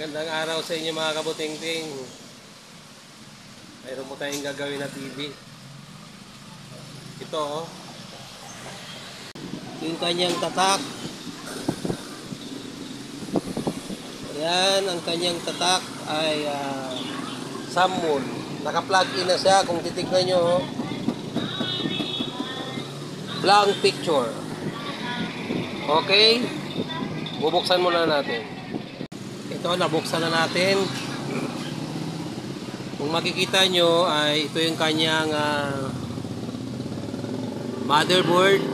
Magandang araw sa inyo mga kabutingting. Mayroon po tayong gagawin na TV. Ito oh. Yung kanyang tatak. Ayan, ang kanyang tatak ay Sammon. Naka-plug in na siya. Kung titignan nyo, blank picture. Okay? Bubuksan muna natin. Ito, nabuksan na natin. Kung makikita nyo, ay ito yung kanyang motherboard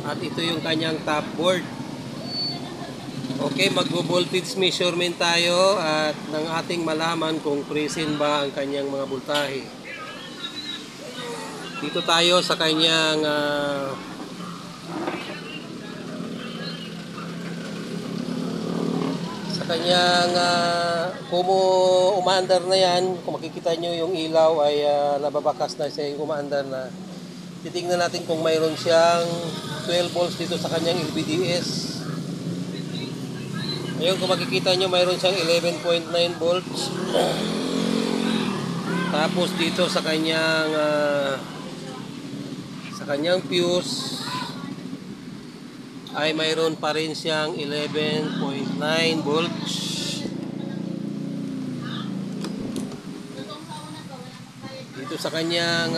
at ito yung kanyang top board. Okay, magbo-voltage measurement tayo at nang ating malaman kung present ba ang kanyang mga voltahe. Dito tayo sa kanyang kung umaandar na yan, kung makikita nyo yung ilaw ay nababakas na siya yung umaandar na. Titingnan natin kung mayroon siyang 12 volts dito sa kanyang LVDS. Ngayon kung makikita nyo mayroon siyang 11.9 volts. Tapos dito sa kanyang fuse ay mayroon pa rin siyang 11.9 volts. Dito sa kanyang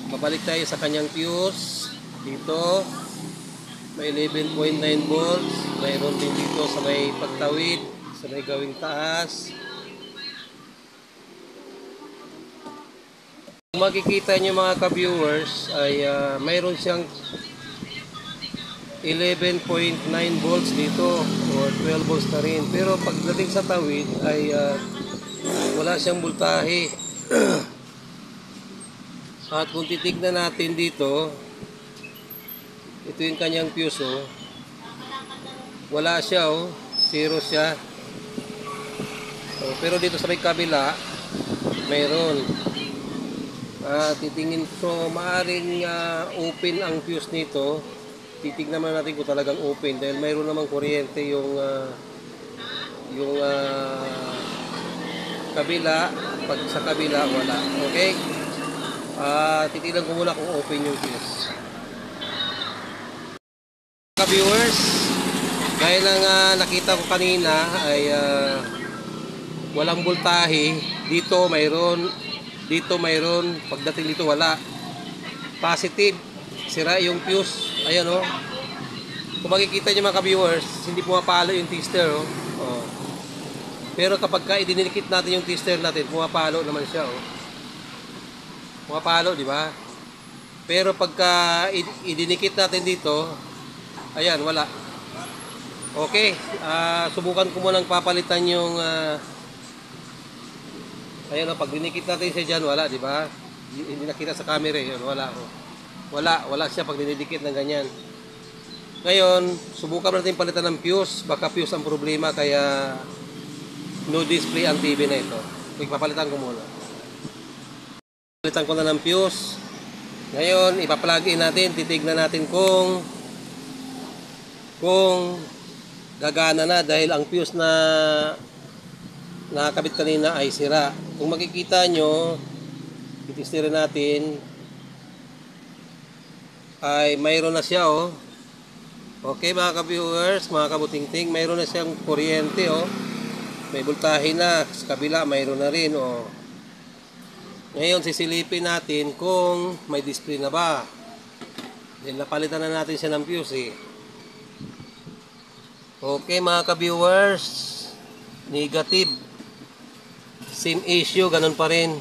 babalik tayo sa kanyang fuse. Dito may 11.9 volts. Mayroon din dito sa may pagtawid, sa may gawing taas. Kung makikita nyo mga ka-viewers ay mayroon siyang 11.9 volts dito or 12 volts na rin. Pero pagdating sa tawid ay wala siyang voltahe. At kung titignan natin dito, ito yung kanyang fuse oh. Wala siya oh, zero siya. Pero dito sa may kabila mayroon. Titingin, so maaring open ang fuse nito. Titignan natin kung talagang open dahil mayroon namang kuryente yung kabila. Pag sa kabila wala. Okay? Titignan ko muna kung open yung fuse. Ka-viewers, gaya ng nakita ko kanina ay walang voltahe. Dito mayroon, pagdating dito wala. Positive, sira yung fuse. Ayan oh. Kung makikita nyo mga ka-viewers, hindi pumapalo yung tester oh. Pero kapag idinikit natin yung tester natin, pumapalo naman siya oh. Pumapalo, di ba? Pero pagka idinikit natin dito, ayan, wala. Okay, subukan ko munang papalitan yung ayan oh, pag dinikit natin siya dyan, wala, di ba? Hindi nakita sa camera yun, wala oh. Wala siya pag dinidikit ng ganyan. Ngayon, subukan natin palitan ng fuse. Baka fuse ang problema kaya no display ang TV na ito. Ipapalitan ko muna. Palitan ko na ng fuse. Ngayon, ipa-plug in natin. Titignan natin kung gagana na dahil ang fuse na nakakabit kanina ay sira. Kung makikita nyo, itestirin natin ay mayroon na siya oh. Okay mga ka-viewers, mga kabutingting, mayroon na siyang kuryente oh. May voltahe na, sa kabila mayroon na rin oh. Ngayon sisilipin natin kung may display na ba. Then napalitan na natin siya ng fuse eh. Okay mga ka-viewers, negative. Same issue, ganun pa rin.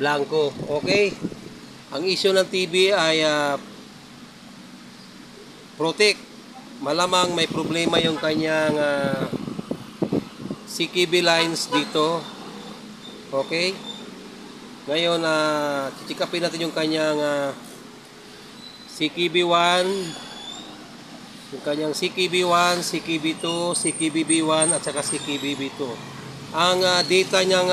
Blanco. Okay. Ang issue ng TV ay protect. Malamang may problema yung kanyang CKB lines dito. Okay? Ngayon, chichikapin natin yung kanyang CKB1, yung kanyang CKB1, CKB2, CKBB1 at saka CKBB2. Ang data niyang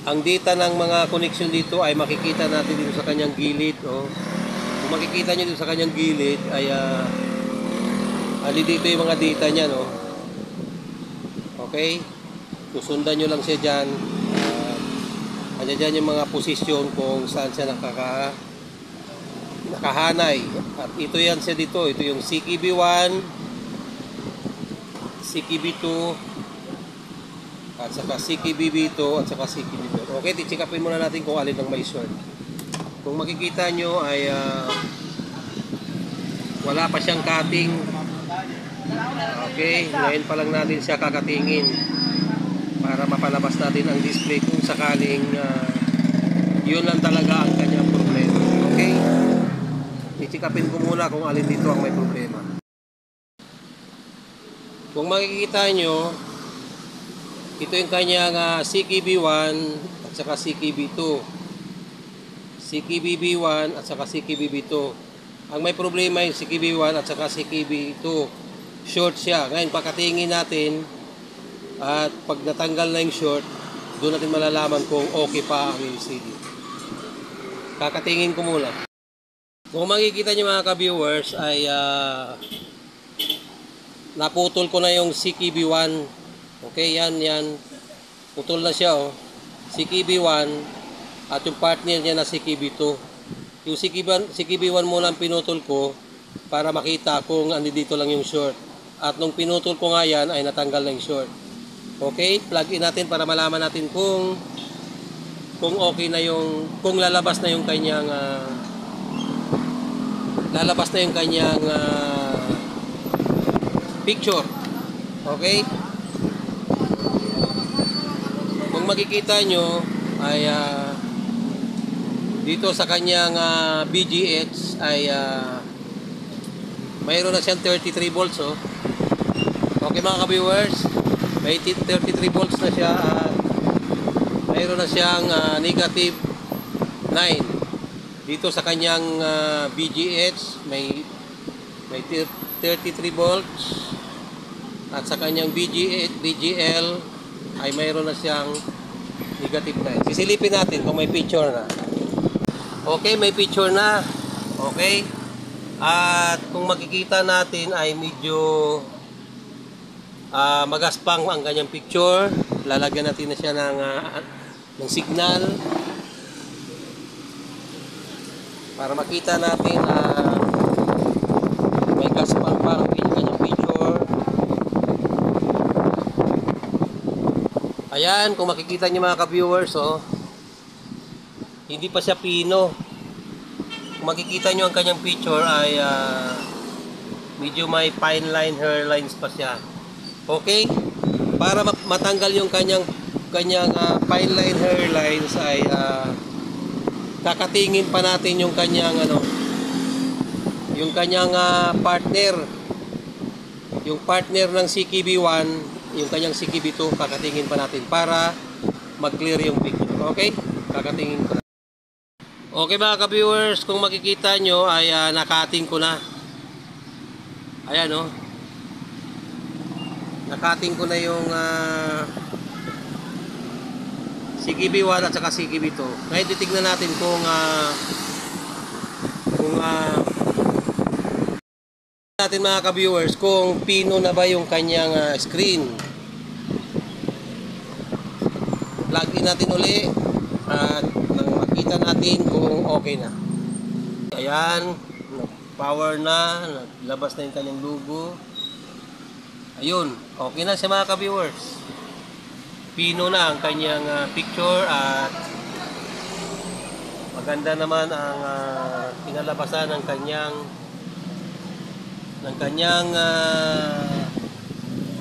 ang data ng mga connection dito ay makikita natin dito sa kanyang gilid oh. Kung makikita nyo dito sa kanyang gilid ay Ali dito yung mga data niya, no? Okay? Susundan nyo lang siya dyan. Kanya dyan yung mga posisyon kung saan siya nakahanay. At ito yan siya dito. Ito yung CKB1, CKB2, at saka CKBB2, at saka CKB2. Okay, tichikapin muna natin kung alin ang may short. Kung makikita nyo ay wala pa siyang cutting. Okay, ngayon pa lang natin siya kakatingin para mapalabas natin ang display kung sakaling yun lang talaga ang kanyang problema. Okay, tichikapin ko muna kung alin dito ang may problema. Kung makikita nyo, ito yung kanyang CKB1 at saka CKB2, CKBB1 at saka CKBB2. Ang may problema yung CKB1 at saka CKB2, short siya. Ngayon pakatingin natin at pag natanggal na yung short, doon natin malalaman kung okay pa ang LCD. Kakatingin ko muna. Kung makikita nyo mga ka-viewers ay naputol ko na yung CKB1. Okay, yan. Putol na siya, oh. CKB1 at yung partner niya na CKB2. Yung CKB1 muna ang pinutol ko para makita kung andito lang yung short. At nung pinutol ko nga yan ay natanggal na yung short. Okay, plug in natin para malaman natin kung okay na yung, kung lalabas na yung kanyang picture. Okay? Kung makikita nyo ay dito sa kanyang BGH ay mayroon na siyang 33 volts, oh. Okay mga ka-viewers, may 33 volts na siya at mayroon na siyang negative 9. Dito sa kanyang BGH may 33 volts at sa kanyang BGL ay mayroon na siyang negative 9. Sisilipin natin kung may picture na. Okay, may picture na. Okay. At kung makikita natin ay medyo magaspang ang kanyang picture. Lalagyan natin na siya ng signal para makita natin may gaspang pa ang kanyang picture. Ayan, kung makikita niyo mga ka-viewers, oh, hindi pa siya pino. Kung makikita nyo ang kanyang picture ay medyo may fine line, hairlines pa siya. Okay? Para matanggal yung kanyang fine line, hairlines ay kakatingin pa natin yung kanyang partner. Yung partner ng CKB1, yung kanyang CKB2, kakatingin pa natin para mag-clear yung picture. Okay? Kakatingin ko na. Okay mga ka-viewers, kung makikita nyo ay nakating ko na. Ayan, oh. Nakating ko na yung CKB1 at saka CKB2. Ngayon titignan natin kung natin mga ka-viewers kung pino na ba yung kanyang screen. Plug in natin uli at makita natin kung okay na. Ayan, power na, naglabas na yung kanyang logo. Ayun, okay na siya mga ka-viewers. Pino na ang kanyang picture at maganda naman ang pinalabasan ng kanyang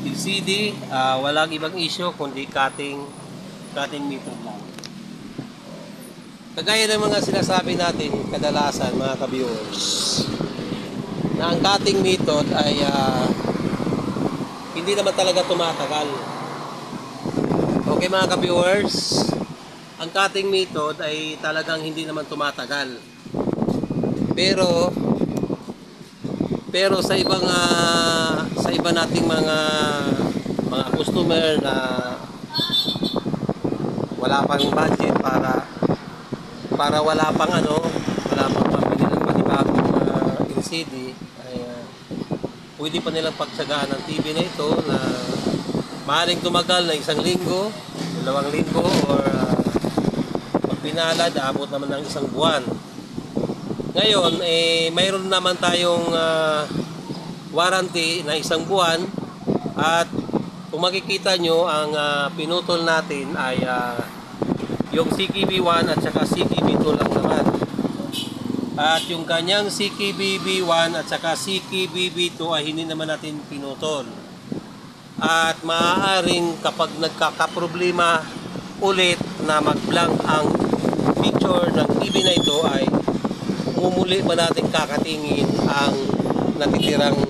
LCD. Walang ibang issue kundi cutting method lang. Kagaya ng mga sinasabi natin kadalasan mga ka-viewers, na ang cutting method ay hindi naman talaga tumatagal. Okay mga ka-viewers, ang cutting method ay talagang hindi naman tumatagal. Pero sa iba nating mga customer na wala pang budget para wala pang mabili ng panibagong LCD ay pwede pa nilang pagtsagaan ng TV na ito na maaaring tumagal na 1 linggo, 2 linggo, or pag pinalad, abot naman ng 1 buwan. Ngayon, mayroon naman tayong warranty na 1 buwan, at kung makikita nyo, ang pinutol natin ay yung CKB1 at saka CKB2 lang naman. At yung kanyang CKBB1 at saka CKBB2 ay hindi naman natin pinutol. At maaaring kapag nagkakaproblema ulit na mag-blank ang picture ng TV na ito, ay mumuli pa natin kakatingin ang natitirang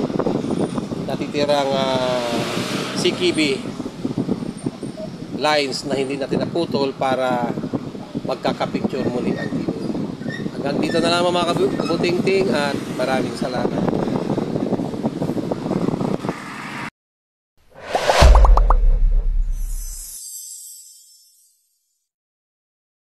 CKB lines na hindi natin naputol para magkakapicture muli ang TV. Hanggang dito na lang mga kabuting-ting, at maraming salamat.